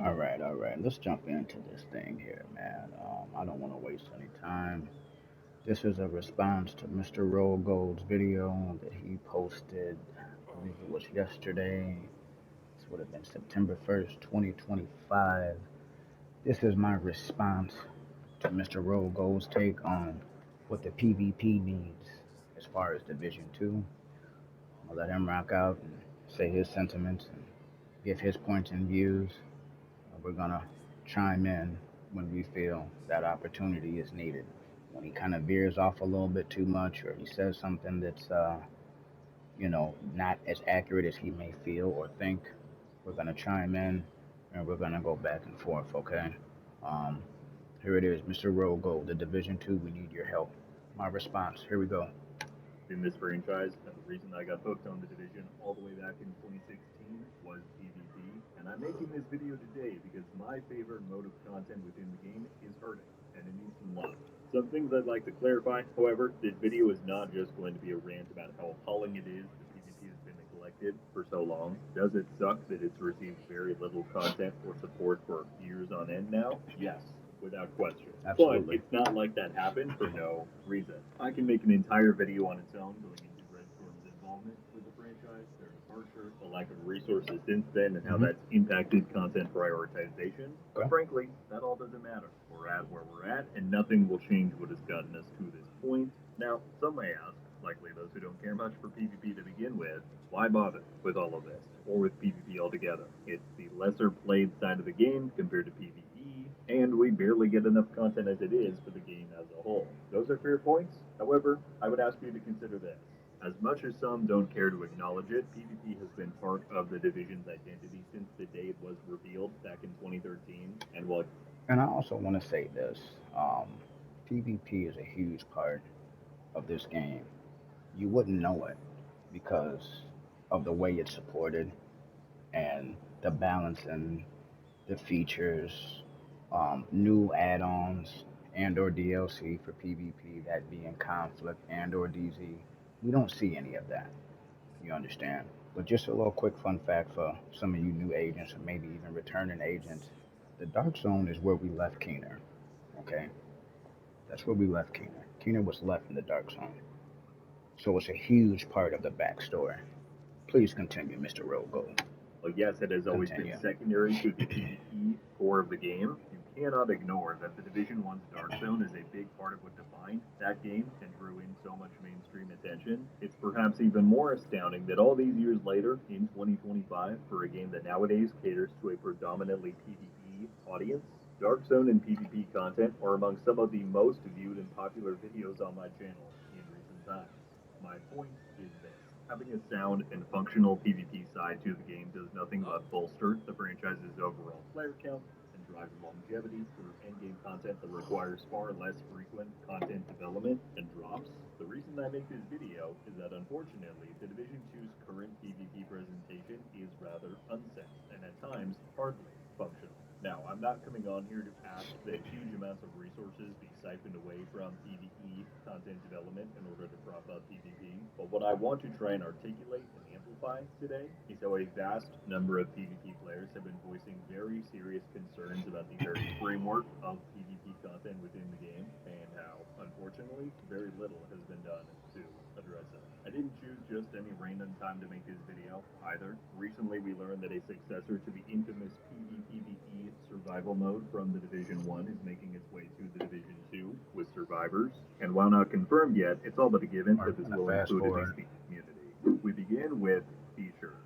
All right. Let's jump into this thing here, man. I don't want to waste any time. This is a response to Mr. Roll Gold's video that he posted. I believe it was yesterday. This would have been September 1st, 2025. This is my response to Mr. Roll Gold's take on what the PvP needs as far as Division 2. I'll let him rock out and say his sentiments and give his points and views. We're gonna chime in when we feel that opportunity is needed. When he kind of veers off a little bit too much, or he says something that's, not as accurate as he may feel or think, we're gonna chime in and we're gonna go back and forth. Okay. Um, Here it is, Mr. Rogo, the Division Two. We need your help. My response. Here we go. In this franchise, and the reason I got hooked on the division all the way back in 2016 was PvP, and I'm making this video today because my favorite mode of content within the game is hurting, and it needs some love. Some things I'd like to clarify, however, this video is not just going to be a rant about how appalling it is that PvP has been neglected for so long. Does it suck that it's received very little content or support for years on end now? Yes, without question. But Absolutely. it's not like that happened for no reason. I can make an entire video on its own going into Red Storm's involvement with the franchise, their departure, the lack of resources since then, and how Hmm. that's impacted content prioritization. But Okay. frankly, that all doesn't matter. We're at where we're at, and nothing will change what has gotten us to this point. Now, some may ask, likely those who don't care much for PvP to begin with, why bother with all of this, or with PvP altogether? It's the lesser played side of the game compared to PvE, and we barely get enough content as it is for the game as a whole. Those are fair points. However, I would ask you to consider this. As much as some don't care to acknowledge it, PvP has been part of the division's identity since the day it was revealed back in 2013. And while And I also want to say this: PvP is a huge part of this game. You wouldn't know it because of the way it's supported and the balance and the features, new add-ons and/or DLC for PvP, that being conflict and/or DZ. We don't see any of that. You understand? But just a little quick fun fact for some of you new agents or maybe even returning agents: the Dark Zone is where we left Keener. Okay, that's where we left Keener. Keener was left in the Dark Zone, so it's a huge part of the backstory. Please continue, Mr. Rogo. yes, it has always been Continue. secondary to the PvE core of the game, you cannot ignore that the Division 1's Dark Zone is a big part of what defined that game and drew in so much mainstream attention. It's perhaps even more astounding that all these years later, in 2025, for a game that nowadays caters to a predominantly PvE audience, Dark Zone and PvP content are among some of the most viewed and popular videos on my channel in recent times. My point is this. Having a sound and functional PvP side to the game does nothing but bolster the franchise's overall player count and drive longevity through endgame content that requires far less frequent content development and drops. The reason I make this video is that unfortunately, the Division 2's current PvP presentation is rather unsexed and at times hardly functional. Now, I'm not coming on here to ask that huge amounts of resources be siphoned away from PvE content development in order to prop up PvP, but what I want to try and articulate and amplify today is how a vast number of PvP players have been voicing very serious concerns about the very framework of PvP content within the game, and how, unfortunately, very little has been done to address it. I didn't choose just any random time to make this video either. Recently, we learned that a successor to the infamous PvPvE survival mode from the Division 1 is making its way to the Division 2 with survivors. And while not confirmed yet, it's all but a given We're that this gonna will fast include at forward. least the community. We begin with features.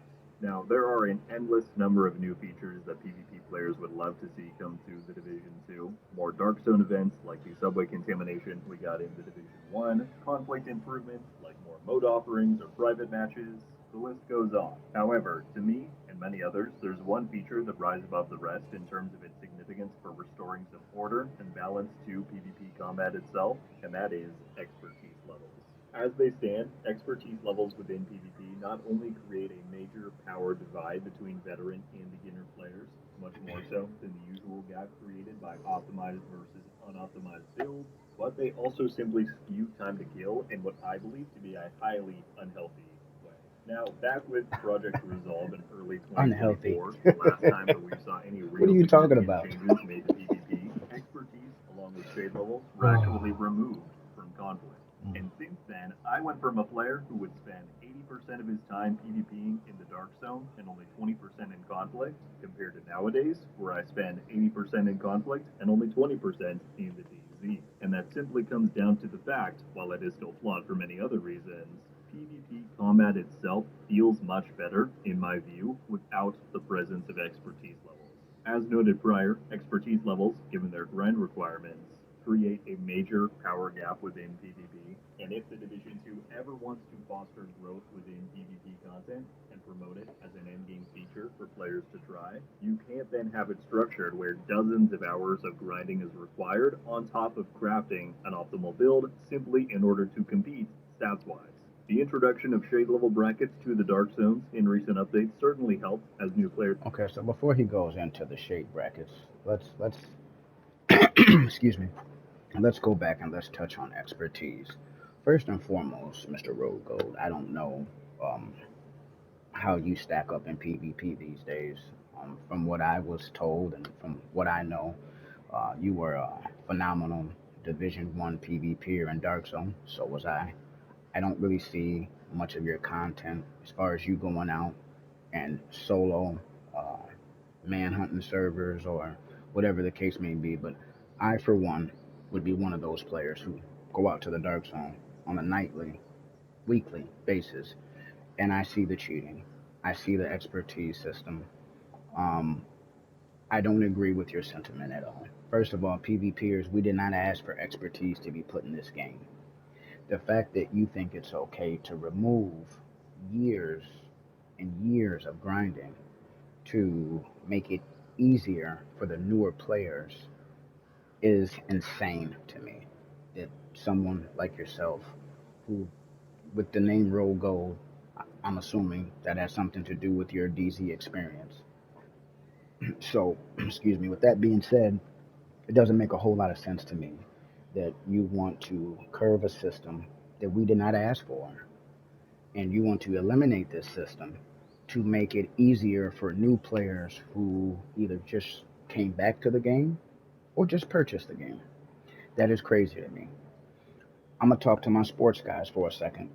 Now, there are an endless number of new features that PvP players would love to see come to the Division 2. More Dark Zone events like the subway contamination we got in the Division 1, conflict improvements like more mode offerings or private matches, the list goes on. However, to me and many others, there's one feature that rises above the rest in terms of its significance for restoring some order and balance to PvP combat itself, and that is expertise levels. As they stand, expertise levels within PvP not only create a major power divide between veteran and beginner players, much more so than the usual gap created by optimized versus unoptimized builds, but they also simply skew time to kill in what I believe to be a highly unhealthy way. Now, back with Project Resolve in early Unhealthy. 2024, the last time that we saw any What are real you talking significant about? changes made to PvP, expertise along with shade levels were actually removed from conflict. And since then, I went from a player who would spend 80% of his time PvPing in the Dark Zone and only 20% in conflict, compared to nowadays, where I spend 80% in conflict and only 20% in the DZ. And that simply comes down to the fact, while it is still flawed for many other reasons, PvP combat itself feels much better, in my view, without the presence of expertise levels. As noted prior, expertise levels, given their grind requirements, create a major power gap within PvP, and if the Division 2 ever wants to foster growth within PvP content and promote it as an endgame feature for players to try, you can't then have it structured where dozens of hours of grinding is required on top of crafting an optimal build simply in order to compete stats-wise. The introduction of shade level brackets to the Dark Zones in recent updates certainly helped as new players. Okay, so before he goes into the shade brackets, let's excuse me. Let's go back and let's touch on expertise. First and foremost, Mr. Road Gold, I don't know um, how you stack up in PvP these days. From what I was told and from what I know, you were a phenomenal Division One PvPer in Dark Zone. So was I. I don't really see much of your content as far as you going out and solo uh, manhunting servers or whatever the case may be. But I, for one, would be one of those players who go out to the Dark Zone on a nightly, weekly basis, and I see the cheating. I see the expertise system. Um, I don't agree with your sentiment at all. First of all, PvPers, we did not ask for expertise to be put in this game. The fact that you think it's okay to remove years and years of grinding to make it easier for the newer players is insane to me. That someone like yourself, who with the name Roll Gold, I'm assuming that has something to do with your DZ experience. So, excuse me, with that being said, it doesn't make a whole lot of sense to me that you want to curve a system that we did not ask for, and you want to eliminate this system to make it easier for new players who either just came back to the game or just purchased the game. That is crazy to me. I'm gonna talk to my sports guys for a second.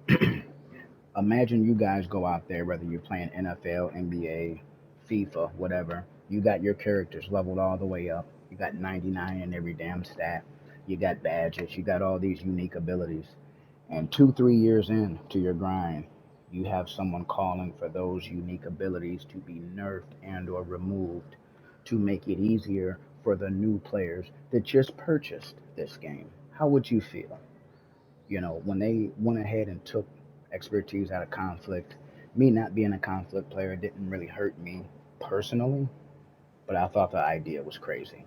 Imagine you guys go out there, whether you're playing NFL, NBA, FIFA, whatever. You got your characters leveled all the way up. You got 99 in every damn stat. You got badges. You got all these unique abilities. And 2, 3 years into your grind, you have someone calling for those unique abilities to be nerfed and or removed to make it easier for the new players that just purchased this game. How would you feel? When they went ahead and took expertise out of conflict, me not being a conflict player didn't really hurt me personally, but I thought the idea was crazy.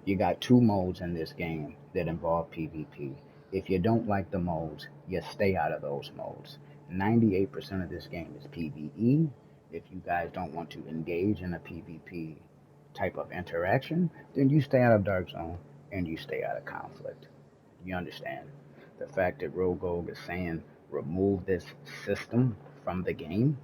You got two modes in this game that involve PvP. If you don't like the modes, you stay out of those modes. 98% of this game is PvE. If you guys don't want to engage in a PvP type of interaction, then you stay out of Dark Zone and you stay out of conflict. You understand? The fact that Rogue is saying remove this system from the game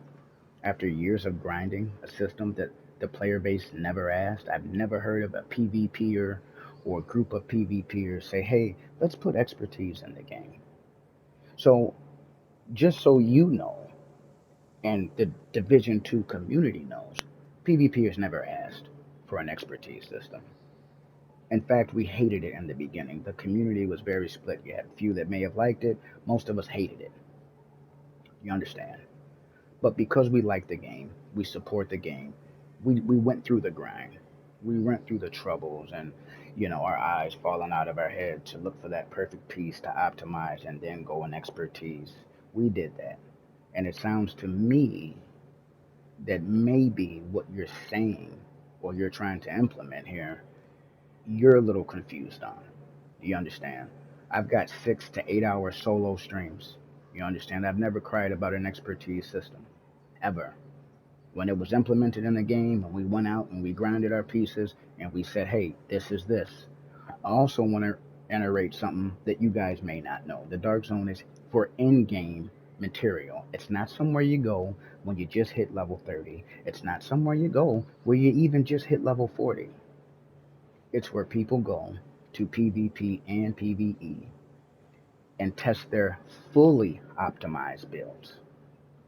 after years of grinding, a system that the player base never asked. I've never heard of a PvPer or a group of PvPers say, hey, let's put expertise in the game. So, just so you know, and the Division 2 community knows, PvPers never asked for an expertise system. In fact, we hated it in the beginning. The community was very split. You had a few that may have liked it, most of us hated it. You understand? But because we like the game, we support the game, we went through the grind. We went through the troubles and, our eyes falling out of our head to look for that perfect piece to optimize and then go in expertise. We did that. And it sounds to me that maybe what you're saying or you're trying to implement here, you're a little confused on. Do you understand? I've got 6 to 8 hour solo streams. You understand? I've never cried about an expertise system, ever. When it was implemented in the game and we went out and we grinded our pieces and we said, hey, this is this. I also want to iterate something that you guys may not know. The Dark Zone is for in game material. It's not somewhere you go when you just hit level 30. It's not somewhere you go where you even just hit level 40. It's where people go to PvP and PvE and test their fully optimized builds.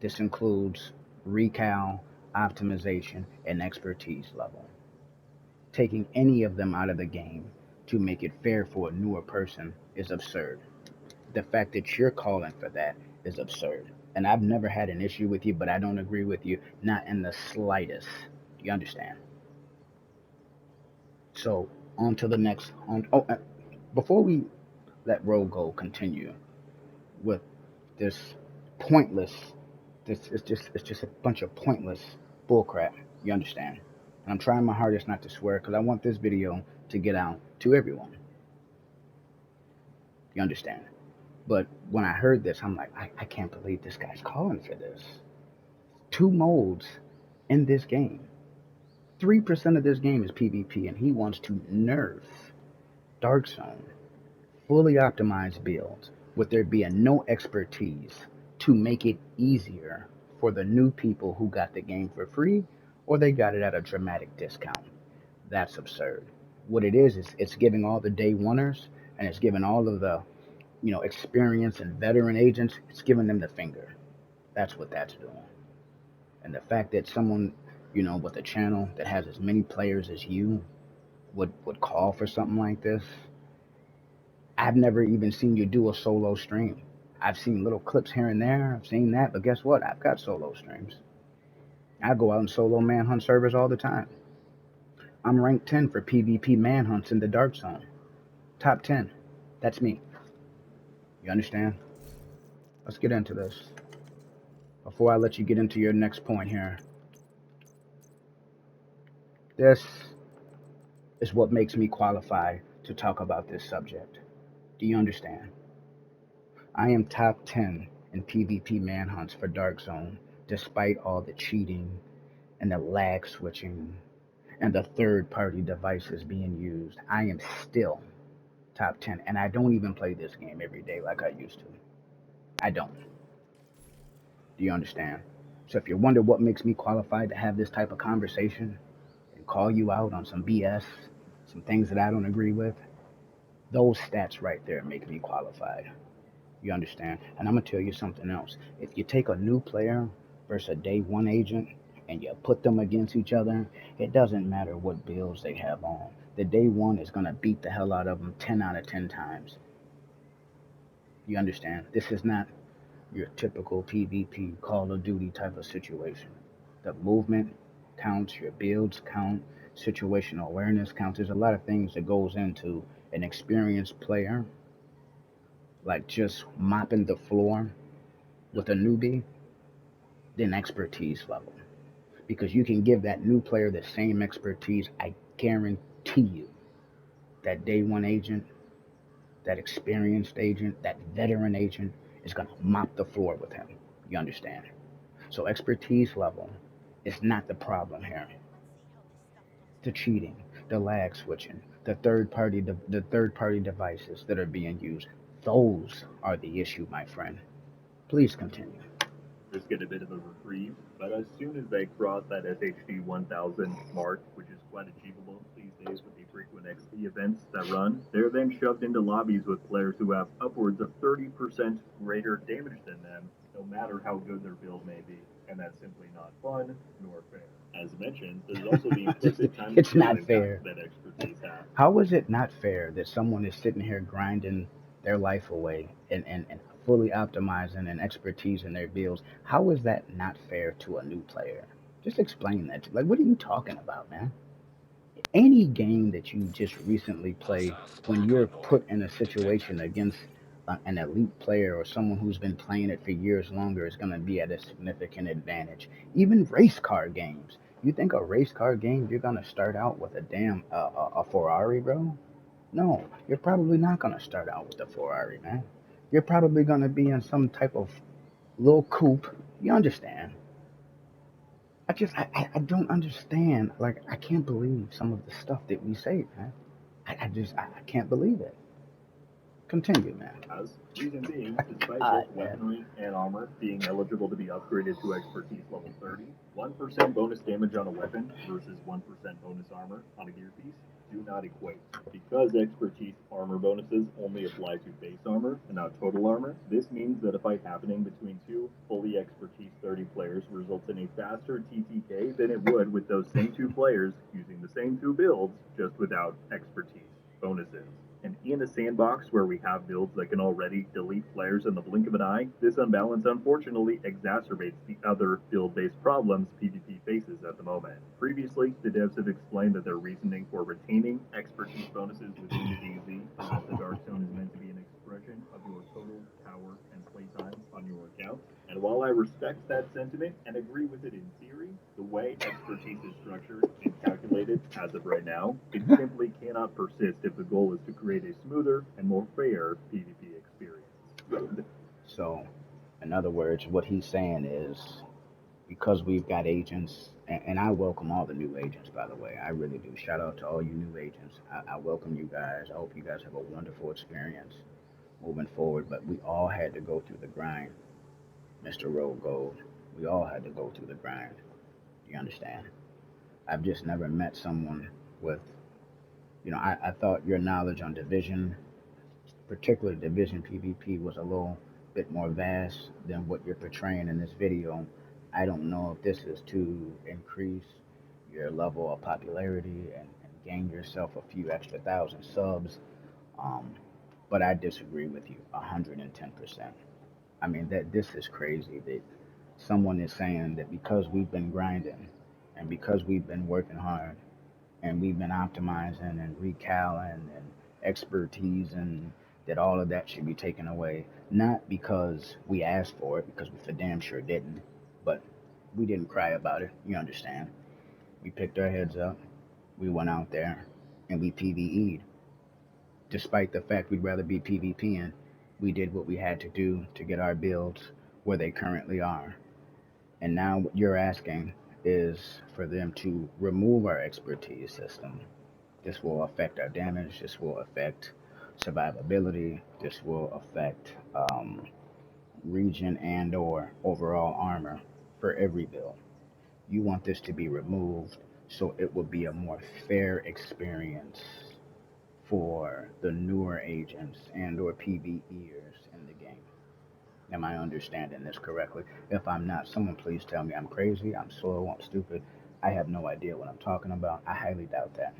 This includes recal, optimization, and expertise level. Taking any of them out of the game to make it fair for a newer person is absurd. The fact that you're calling for that is absurd. And I've never had an issue with you, but I don't agree with you, not in the slightest. You understand? So, on to the next. Before we let Rogo continue with this pointless, it's just a bunch of pointless bullcrap. You understand? And I'm trying my hardest not to swear because I want this video to get out to everyone. You understand? But when I heard this, I'm like, I can't believe this guy's calling for this. Two modes in this game. 3% of this game is PvP, and he wants to nerf Dark Zone, fully optimized builds, with there being no expertise to make it easier for the new people who got the game for free or they got it at a dramatic discount. That's absurd. What it is it's giving all the day oneers and it's giving all of the experience and veteran agents, it's giving them the finger. That's what that's doing. And the fact that someone, with a channel that has as many players as you would call for something like this, I've never even seen you do a solo stream. I've seen little clips here and there. I've seen that, but guess what? I've got solo streams. I go out and solo manhunt servers all the time. I'm ranked 10 for PvP manhunts in the Dark Zone. Top 10. That's me. You understand? Let's get into this. Before I let you get into your next point here, this is what makes me qualified to talk about this subject. Do you understand? I am top 10 in PvP manhunts for Dark Zone, despite all the cheating and the lag switching and the third party devices being used. I am still top 10, and I don't even play this game every day like I used to. I don't. Do you understand? So if you wonder what makes me qualified to have this type of conversation and call you out on some BS, some things that I don't agree with, those stats right there make me qualified. You understand? And I'm gonna tell you something else. If you take a new player versus a day one agent and you put them against each other, it doesn't matter what builds they have on. The day one is gonna beat the hell out of them 10 out of 10 times. You understand? This is not your typical PvP Call of Duty type of situation. The movement counts, your builds count, situational awareness counts. There's a lot of things that goes into an experienced player, like just mopping the floor with a newbie, than expertise level. Because you can give that new player the same expertise, I guarantee you, that day one agent, that experienced agent, that veteran agent is going to mop the floor with him. You understand? So expertise level is not the problem here. The cheating, the lag switching, the third party devices that are being used, those are the issue, my friend. Please continue. Just get a bit of a reprieve. But as soon as they cross that SHD 1000 mark, which is quite achievable these days with the frequent XP events that run, they're then shoved into lobbies with players who have upwards of 30% greater damage than them, no matter how good their build may be. And that's simply not fun nor fair. As mentioned, there's also the implicit time It's to not impact fair. that expertise has. How is it not fair that someone is sitting here grinding their life away and fully optimizing and expertise in their builds? How is that not fair to a new player? Just explain that. Like, what are you talking about, man? Any game that you just recently played, when you're put in a situation against an elite player or someone who's been playing it for years longer, is going to be at a significant advantage. Even race car games. You think a race car game, you're going to start out with a damn a Ferrari, bro? No, you're probably not going to start out with a Ferrari, man. You're probably going to be in some type of little coupe. You understand? I don't understand. Like, I can't believe some of the stuff that we say, man. I can't believe it. Continue, man. As reason being, despite All both right, man. weaponry and armor being eligible to be upgraded to expertise level 30, 1% bonus damage on a weapon versus 1% bonus armor on a gear piece do not equate. Because expertise armor bonuses only apply to base armor and not total armor, this means that a fight happening between two fully expertise 30 players results in a faster TTK than it would with those same two players using the same two builds, just without expertise bonuses. And in a sandbox where we have builds that can already delete players in the blink of an eye, this unbalance unfortunately exacerbates the other build-based problems PvP faces at the moment. Previously, the devs have explained that their reasoning for retaining expertise bonuses within the DZ is that the Dark Zone is meant to be an expression of your total power and playtime on your account. And while I respect that sentiment and agree with it in theory, the way expertise is structured and calculated as of right now, it simply cannot persist if the goal is to create a smoother and more fair PvP experience. So, in other words, what he's saying is because we've got agents, and I welcome all the new agents, by the way. I really do. Shout out to all you new agents. I welcome you guys. I hope you guys have a wonderful experience moving forward. But we all had to go through the grind, Mr. Road Gold. We all had to go through the grind. You understand? I've just never met someone with, I thought your knowledge on division, particularly division PvP, was a little bit more vast than what you're portraying in this video. I don't know if this is to increase your level of popularity and gain yourself a few extra thousand subs, um, but I disagree with you 110%. I mean, that this is crazy that someone is saying that because we've been grinding and because we've been working hard and we've been optimizing and recalling and expertise and that all of that should be taken away. Not because we asked for it, because we for damn sure didn't, but we didn't cry about it. You understand? We picked our heads up, we went out there, and we PvE'd. Despite the fact we'd rather be PvPing, we did what we had to do to get our builds where they currently are. And now what you're asking is for them to remove our expertise system. This will affect our damage. This will affect survivability. This will affect region and/or overall armor for every build. You want this to be removed so it will be a more fair experience for the newer agents and/or PvEers in the game. Am I understanding this correctly? If I'm not, someone please tell me I'm crazy, I'm slow, I'm stupid. I have no idea what I'm talking about. I highly doubt that.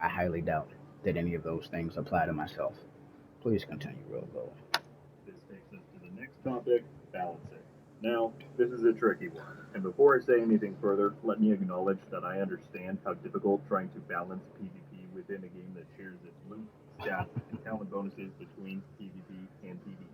I highly doubt that any of those things apply to myself. Please continue, Real Gold. This takes us to the next topic, balancing. Now, this is a tricky one, and before I say anything further, let me acknowledge that I understand how difficult trying to balance PvP within a game that shares its loot, stats, and talent bonuses between PvP and PvE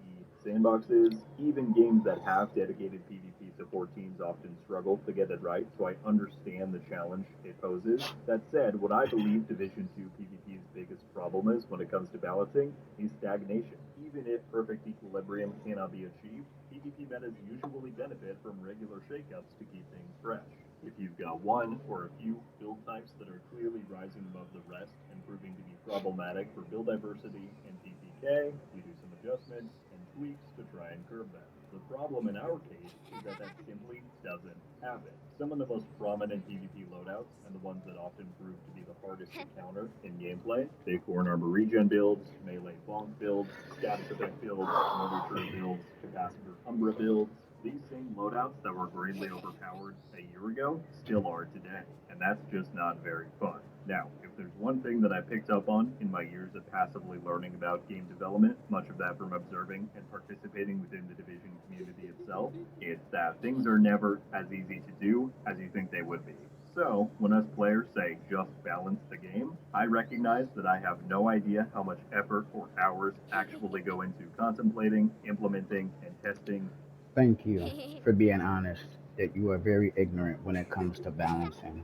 sandboxes. Even games that have dedicated PvP support teams often struggle to get it right, so I understand the challenge it poses. That said, what I believe Division 2 PvP's biggest problem is when it comes to balancing is stagnation. Even if perfect equilibrium cannot be achieved, PvP metas usually benefit from regular shakeups to keep things fresh. If you've got one or a few build types that are clearly rising above the rest and proving to be problematic for build diversity and TTK, you do some adjustments and tweaks to try and curb them. The problem in our case is that that simply doesn't happen. Some of the most prominent PvP loadouts, and the ones that often prove to be the hardest to counter in gameplay, Bighorn Armor regen builds, melee bonk builds, status effect builds, mortar turret builds, capacitor umbra builds, these same loadouts that were greatly overpowered a year ago still are today, and that's just not very fun. Now, if there's one thing that I picked up on in my years of passively learning about game development, much of that from observing and participating within the Division community itself, it's that things are never as easy to do as you think they would be. So, when us players say just balance the game, I recognize that I have no idea how much effort or hours actually go into contemplating, implementing, and testing. Thank you for being honest that you are very ignorant when it comes to balancing.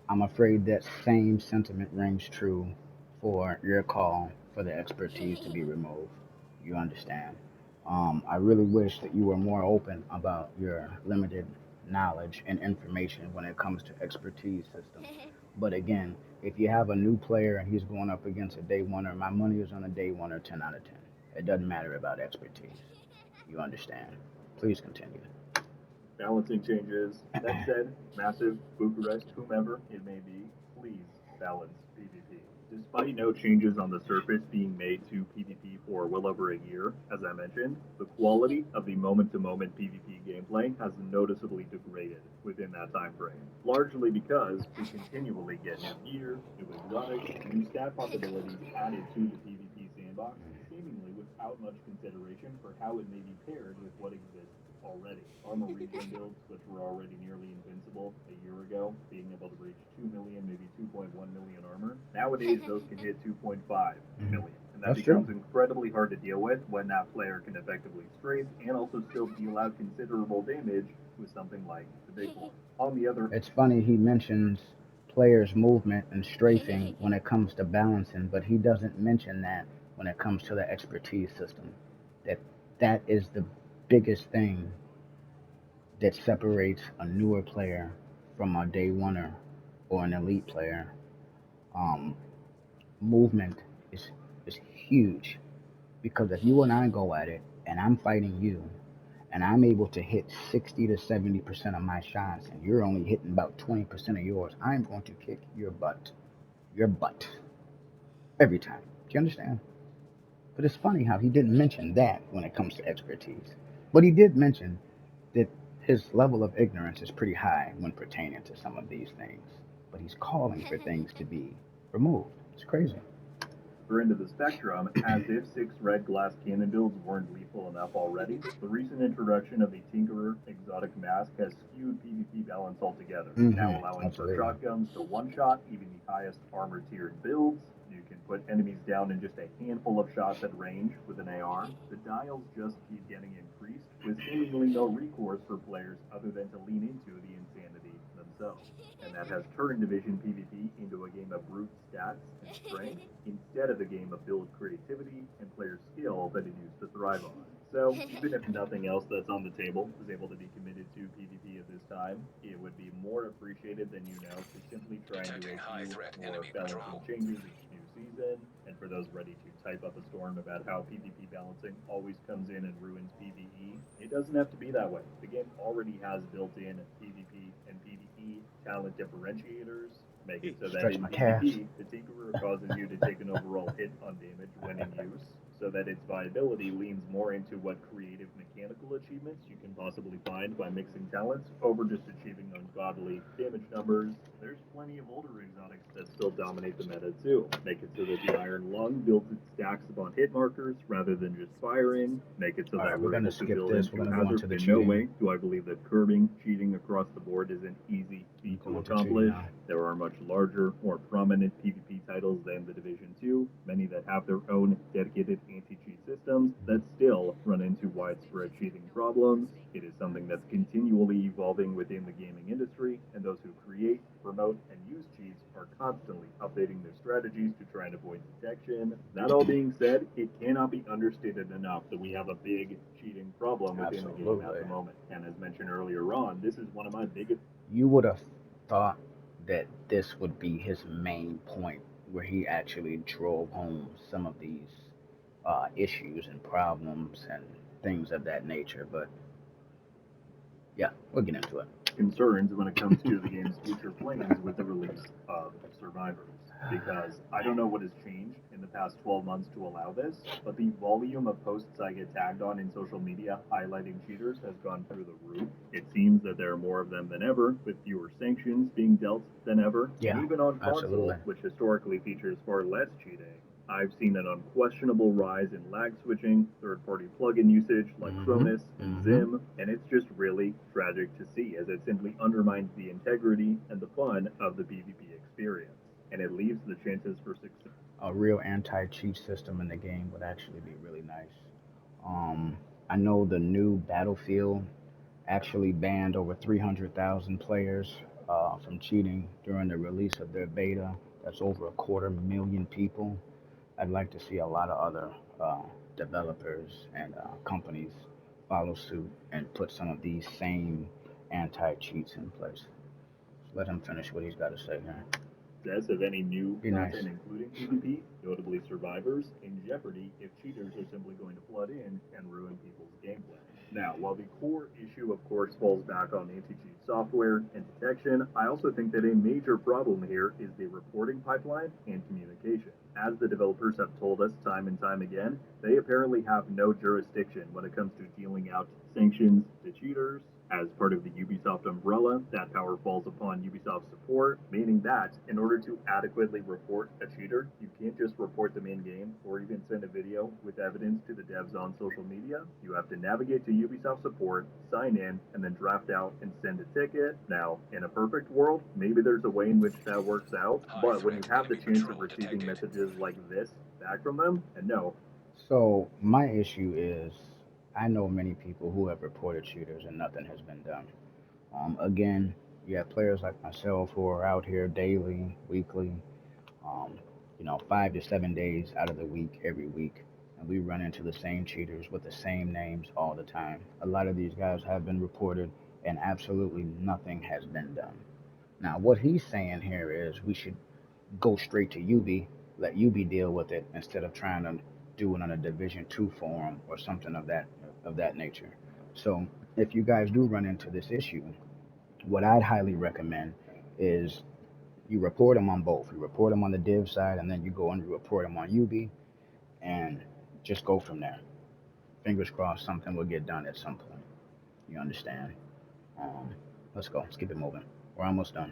I'm afraid that same sentiment rings true for your call for the expertise to be removed. You understand? I really wish that you were more open about your limited knowledge and information when it comes to expertise systems. But again, if you have a new player and he's going up against a day oneer, my money is on a day oneer 10 out of 10. It doesn't matter about expertise. You understand? Please continue. Balancing changes. That said, Massive, Bucharest, whomever it may be, please balance PvP. Despite no changes on the surface being made to PvP for well over a year, as I mentioned, the quality of the moment-to-moment PvP gameplay has noticeably degraded within that time frame, largely because we continually get new gear, new exotics, new stat possibilities added to the PvP sandbox, seemingly without much consideration for how it may be paired with what exists already. Armor regen builds, which were already nearly invincible a year ago, being able to reach 2 million, maybe 2.1 million armor. Nowadays, those can hit 2.5 million. And that That's true. becomes incredibly hard to deal with when that player can effectively strafe and also still deal out considerable damage with something like the big one. On the other, It's funny he mentions players' movement and strafing when it comes to balancing, but he doesn't mention that when it comes to the expertise system. That that is the biggest thing that separates a newer player from a day oneer or an elite player. Um, movement is is huge because if you and I go at it and I'm fighting you and I'm able to hit 60 to 70% of my shots and you're only hitting about 20% of yours, I'm going to kick your butt every time. Do you understand? But it's funny how he didn't mention that when it comes to expertise. But he did mention that his level of ignorance is pretty high when pertaining to some of these things. But he's calling for things to be removed. It's crazy. end of the spectrum, as if six red glass cannon builds weren't lethal enough already, the recent introduction of the Tinkerer exotic mask has skewed PvP balance altogether, now allowing for Absolutely. shotguns to one-shot even the highest armor tiered builds. You can put enemies down in just a handful of shots at range with an AR. The dials just keep getting increased, with seemingly no recourse for players other than to lean into the insanity themselves. And that has turned Division PvP into a game of brute stats and strength instead of a game of build creativity and player skill that it used to thrive on. So, even if nothing else that's on the table is able to be committed to PvP at this time, it would be more appreciated than you know to simply try and do Detecting a high few threat more enemy balancing patrol. changes each new season. And for those ready to type up a storm about how PvP balancing always comes in and ruins PvE, it doesn't have to be that way. The game already has built in PvP and PvE talent differentiators. Make it so that Stretch in my calves. PvP, the Tinkerer causes you to take an overall hit on damage when in use, so that its viability leans more into what creative mechanical achievements you can possibly find by mixing talents over just achieving ungodly damage numbers. There's plenty of older exotics that still dominate the meta too. Make it so that the Iron Lung builds its stacks upon hit markers rather than just firing. Make it so All that right, we're we're gonna able to skip build this. We're into gonna go hazard. into the In no cheating. way do I believe that curbing cheating across the board is an easy I'm feat to going to cheating accomplish. now. There are much larger, more prominent PvP titles than the Division 2, many that have their own dedicated anti-cheat systems that still run into widespread cheating problems. It is something that's continually evolving within the gaming industry, and those who create, promote, and use cheats are constantly updating their strategies to try and avoid detection. That all being said, it cannot be understated enough that we have a big cheating problem within the game at Absolutely. the moment. And as mentioned earlier on, this is one of my biggest. You would have thought that this would be his main point, where he actually drove home some of these issues and problems and things of that nature. But yeah, we'll get into it. Concerns when it comes to the game's future plans with the release of Survivors. Because I don't know what has changed in the past 12 months to allow this, but the volume of posts I get tagged on in social media highlighting cheaters has gone through the roof. It seems that there are more of them than ever, with fewer sanctions being dealt than ever, and Yeah, even on console, absolutely. which historically features far less cheating, I've seen an unquestionable rise in lag switching, third party plugin usage like Mm-hmm. Cronus and Mm-hmm. Zim, and it's just really tragic to see as it simply undermines the integrity and the fun of the PvP experience. And it leaves the chances for success. A real anti-cheat system in the game would actually be really nice. Um, I know the new Battlefield actually banned over 300,000 players from cheating during the release of their beta. That's over a quarter million people. I'd like to see a lot of other uh, developers and companies follow suit and put some of these same anti cheats in place. Let him finish what he's got to say here. Success of any new Be nice. content, including PvP, notably survivors, in jeopardy if cheaters are simply going to flood in and ruin people's gameplay. Now, while the core issue, of course, falls back on anti-cheat software and detection, I also think that a major problem here is the reporting pipeline and communication. As the developers have told us time and time again, they apparently have no jurisdiction when it comes to dealing out sanctions to cheaters. As part of the Ubisoft umbrella, that power falls upon Ubisoft support, meaning that in order to adequately report a cheater, you can't just report them in game or even send a video with evidence to the devs on social media. You have to navigate to Ubisoft support, sign in, and then draft out and send a ticket. Now, in a perfect world, maybe there's a way in which that works out, High but when you threat have the enemy chance of patrol receiving detected. messages like this back from them, and no, So my issue is, I know many people who have reported shooters and nothing has been done. Again, you have players like myself who are out here daily, weekly, um, 5 to 7 days out of the week, every week, and we run into the same cheaters with the same names all the time. A lot of these guys have been reported, and absolutely nothing has been done. Now, what he's saying here is we should go straight to UB, let UB deal with it instead of trying to do it on a Division 2 forum or something of that nature. So, if you guys do run into this issue, what I'd highly recommend is you report them on both. You report them on the div side, and then you go and you report them on UB, and just go from there. Fingers crossed, something will get done at some point. You understand? Um, let's go. Let's keep it moving. We're almost done.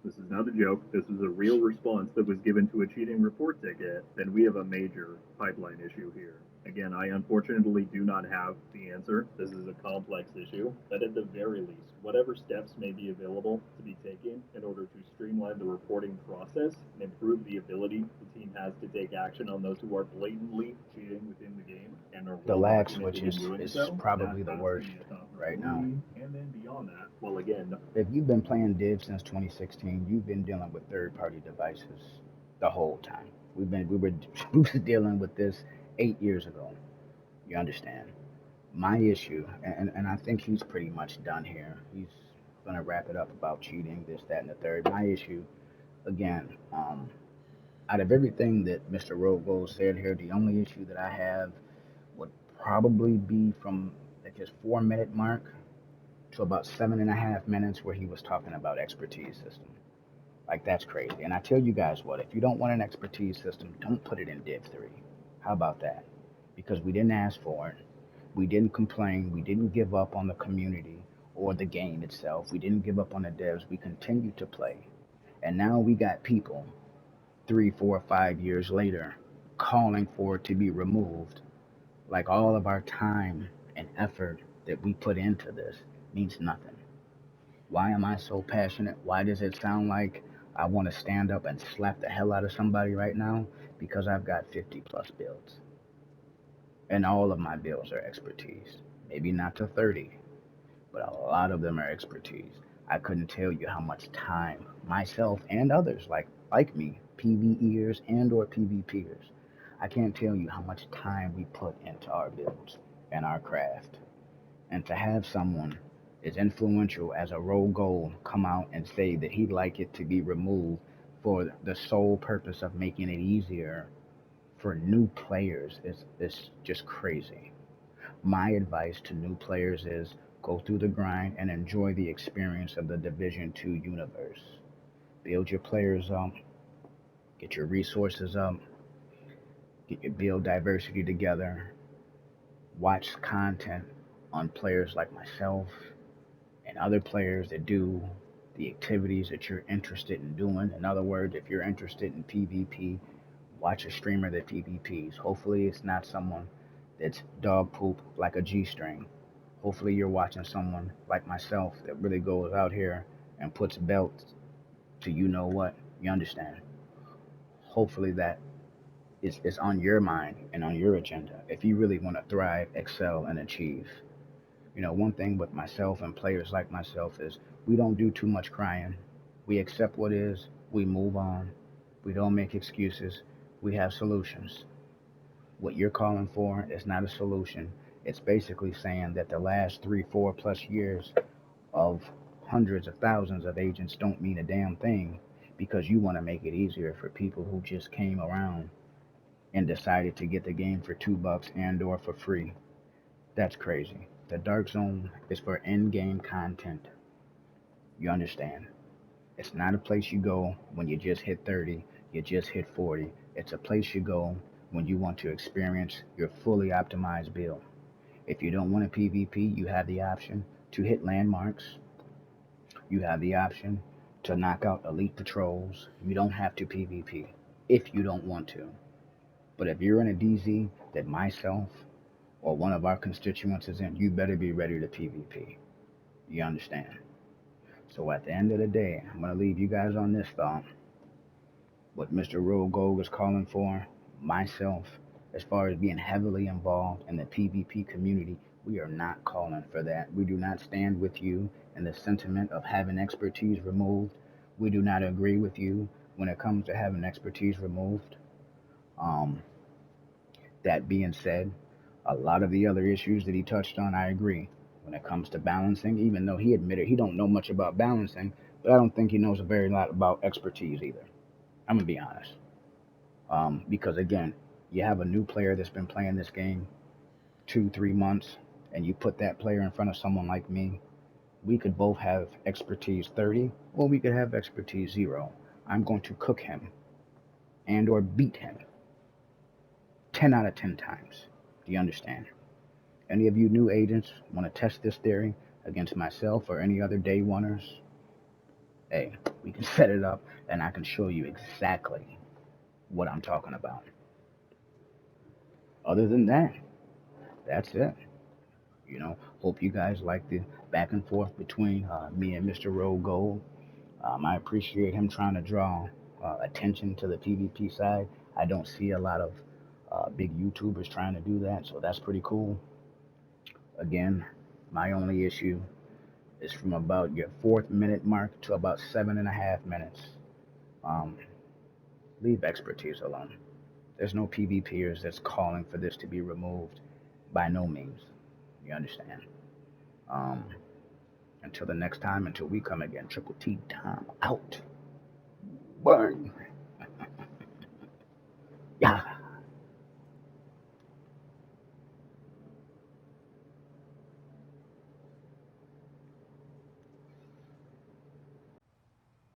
this is not a joke, this is a real response that was given to a cheating report ticket, then we have a major pipeline issue here. Again, I unfortunately do not have the answer. This is a complex issue, but at the very least, whatever steps may be available to be taken in order to streamline the reporting process and improve the ability the team has to take action on those who are blatantly cheating within the game and are The well lag switch documented in doing is so, that probably the has to worst be a top right now. priority. And then beyond that, well, again, If you've been playing Div since 2016, you've been dealing with third-party devices the whole time. We were dealing with this 8 years ago. You understand? My issue, and I think he's pretty much done here. He's gonna wrap it up about cheating, this, that, and the third. My issue, again, out of everything that Mr. Rogo said here, the only issue that I have would probably be from like his 4 minute mark to about 7.5 minutes where he was talking about expertise system. Like that's crazy. And I tell you guys what, if you don't want an expertise system, don't put it in Div 3. How about that? Because we didn't ask for it. We didn't complain. We didn't give up on the community or the game itself. We didn't give up on the devs. We continued to play. And now we got people 3, 4, 5 years later calling for it to be removed. Like all of our time and effort that we put into this means nothing. Why am I so passionate? Why does it sound like I want to stand up and slap the hell out of somebody right now? Because I've got 50 plus builds. And all of my builds are expertise. Maybe not to 30, but a lot of them are expertise. I couldn't tell you how much time myself and others like me, PvEers and or PvPers, I can't tell you how much time we put into our builds and our craft. And to have someone as influential as a Rogue Gold come out and say that he'd like it to be removed for the sole purpose of making it easier for new players is just crazy. My advice to new players is go through the grind and enjoy the experience of the Division 2 universe. Build your players up, get your resources up, get your build diversity together, watch content on players like myself and other players that do the activities that you're interested in doing. In other words, if you're interested in PvP, watch a streamer that PvPs. Hopefully, it's not someone that's dog poop like a G string. Hopefully, you're watching someone like myself that really goes out here and puts belts to you know what. You understand? Hopefully, that is on your mind and on your agenda if you really want to thrive, excel, and achieve. One thing with myself and players like myself is we don't do too much crying. We accept what is, we move on. We don't make excuses. We have solutions. What you're calling for is not a solution. It's basically saying that the last 3, 4 plus years of hundreds of thousands of agents don't mean a damn thing because you want to make it easier for people who just came around and decided to get the game for $2 and or for free. That's crazy. The dark zone is for in-game content. You understand? It's not a place you go when you just hit 30, you just hit 40. It's a place you go when you want to experience your fully optimized build. If you don't want a PvP, you have the option to hit landmarks. You have the option to knock out elite patrols. You don't have to PvP if you don't want to. But if you're in a DZ that myself or one of our constituents is in, you better be ready to PvP. You understand? So at the end of the day, I'm going to leave you guys on this thought. What Mr. Rogue Gold is calling for, myself, as far as being heavily involved in the PvP community, we are not calling for that. We do not stand with you in the sentiment of having expertise removed. We do not agree with you when it comes to having expertise removed. Um, that being said, a lot of the other issues that he touched on, I agree. When it comes to balancing, even though he admitted he don't know much about balancing, but I don't think he knows a very lot about expertise either. I'm gonna be honest. Because again, you have a new player that's been playing this game 2, 3 months, and you put that player in front of someone like me, we could both have expertise 30, or we could have expertise 0. I'm going to cook him and or beat him 10 out of 10 times. Do you understand? Any of you new agents want to test this theory against myself or any other day oneers? Hey, we can set it up and I can show you exactly what I'm talking about. Other than that, that's it. Hope you guys like the back and forth between me and Mr. Rowe Gold. I appreciate him trying to draw attention to the PvP side. I don't see a lot of big YouTubers trying to do that, so that's pretty cool. Again, my only issue is from about your 4th minute mark to about 7.5 minutes. Um, Leave expertise alone. There's no PvPers that's calling for this to be removed by no means. You understand? Um, until the next time, until we come again, Triple T time out. Burn.